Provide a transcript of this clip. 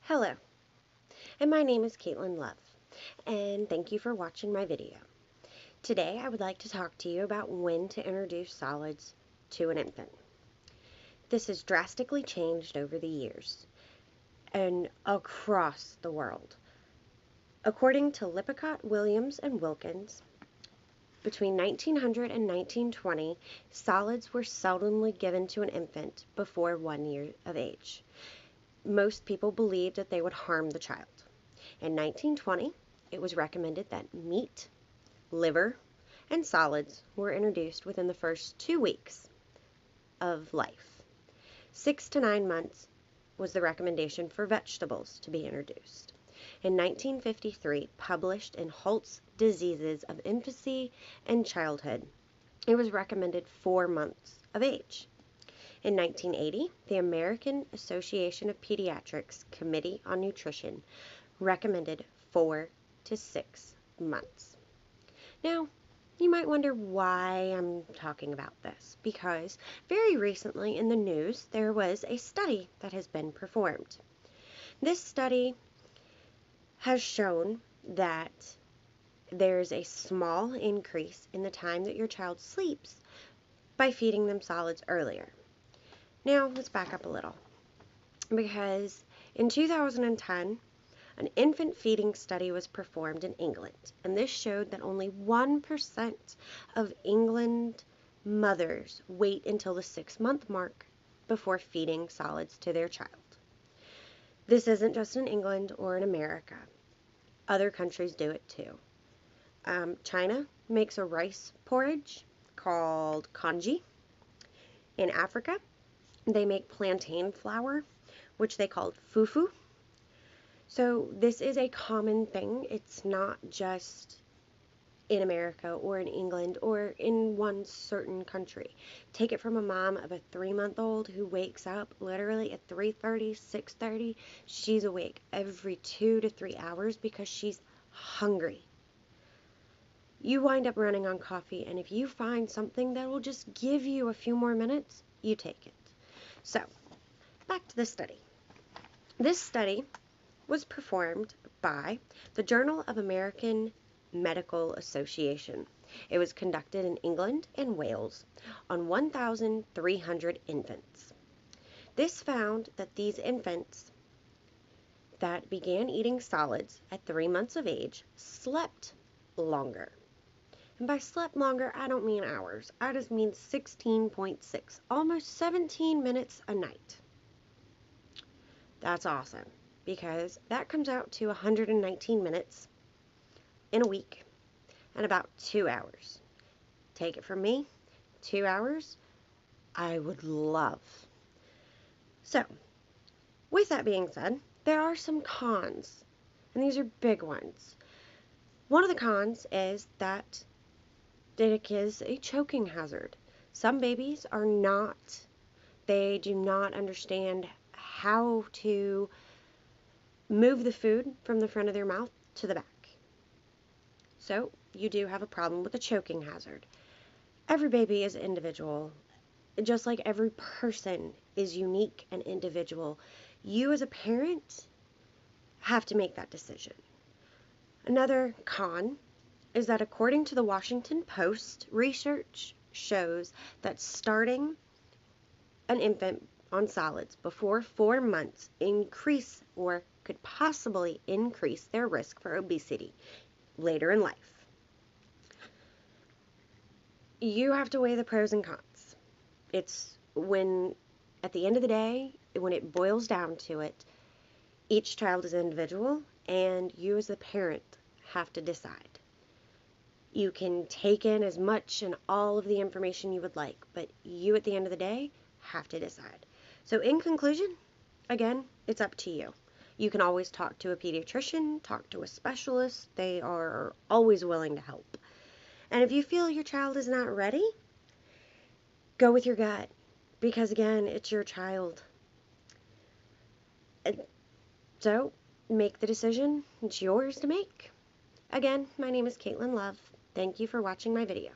Hello, and my name is Caitlin Love, and thank you for watching my video. Today I would like to talk to you about when to introduce solids to an infant. This has drastically changed over the years and across the world. According to Lippincott, Williams, and Wilkins, between 1900 and 1920, solids were seldomly given to an infant before 1 year of age. Most people believed that they would harm the child. In 1920, it was recommended that meat, liver, and solids were introduced within the first 2 weeks of life. 6 to 9 months was the recommendation for vegetables to be introduced. In 1953, published in Holt's Diseases of Infancy and Childhood, it was recommended 4 months of age. In 1980, the American Association of Pediatrics Committee on Nutrition recommended 4 to 6 months. Now, you might wonder why I'm talking about this, because very recently in the news there was a study that has been performed. This study has shown that there's a small increase in the time that your child sleeps by feeding them solids earlier. Now, let's back up a little, because in 2010, an infant feeding study was performed in England, and this showed that only 1% of England mothers wait until the 6-month mark before feeding solids to their child. This isn't just in England or in America. Other countries do it too. China makes a rice porridge called congee. In Africa, they make plantain flour, which they call fufu. So this is a common thing. It's not just in America or in England or in one certain country. Take it from a mom of a 3-month-old who wakes up literally at 3:30, 6:30. She's awake every 2 to 3 hours because she's hungry. You wind up running on coffee, and if you find something that will just give you a few more minutes, you take it. So, back to the study. This study was performed by the Journal of American Medical Association. It was conducted in England and Wales on 1,300 infants. This found that these infants that began eating solids at 3 months of age slept longer. And by slept longer, I don't mean hours. I just mean 16.6, almost 17 minutes a night. That's awesome, because that comes out to 119 minutes in a week and about 2 hours. Take it from me, 2 hours, I would love. So, with that being said, there are some cons, and these are big ones. One of the cons is that it is a choking hazard. Some babies they do not understand how to move the food from the front of their mouth to the back. So you do have a problem with a choking hazard. Every baby is individual, just like every person is unique and individual. You as a parent have to make that decision. Another con is that according to the Washington Post, research shows that starting an infant on solids before 4 months increase or could possibly increase their risk for obesity later in life. You have to weigh the pros and cons. It's when, at the end of the day, when it boils down to it, each child is individual, and you as a parent have to decide. You can take in as much and all of the information you would like, but you at the end of the day have to decide. So in conclusion, again, it's up to you. You can always talk to a pediatrician, talk to a specialist. They are always willing to help. And if you feel your child is not ready, go with your gut, because again, it's your child. So make the decision. It's yours to make. Again, my name is Caitlin Love. Thank you for watching my video.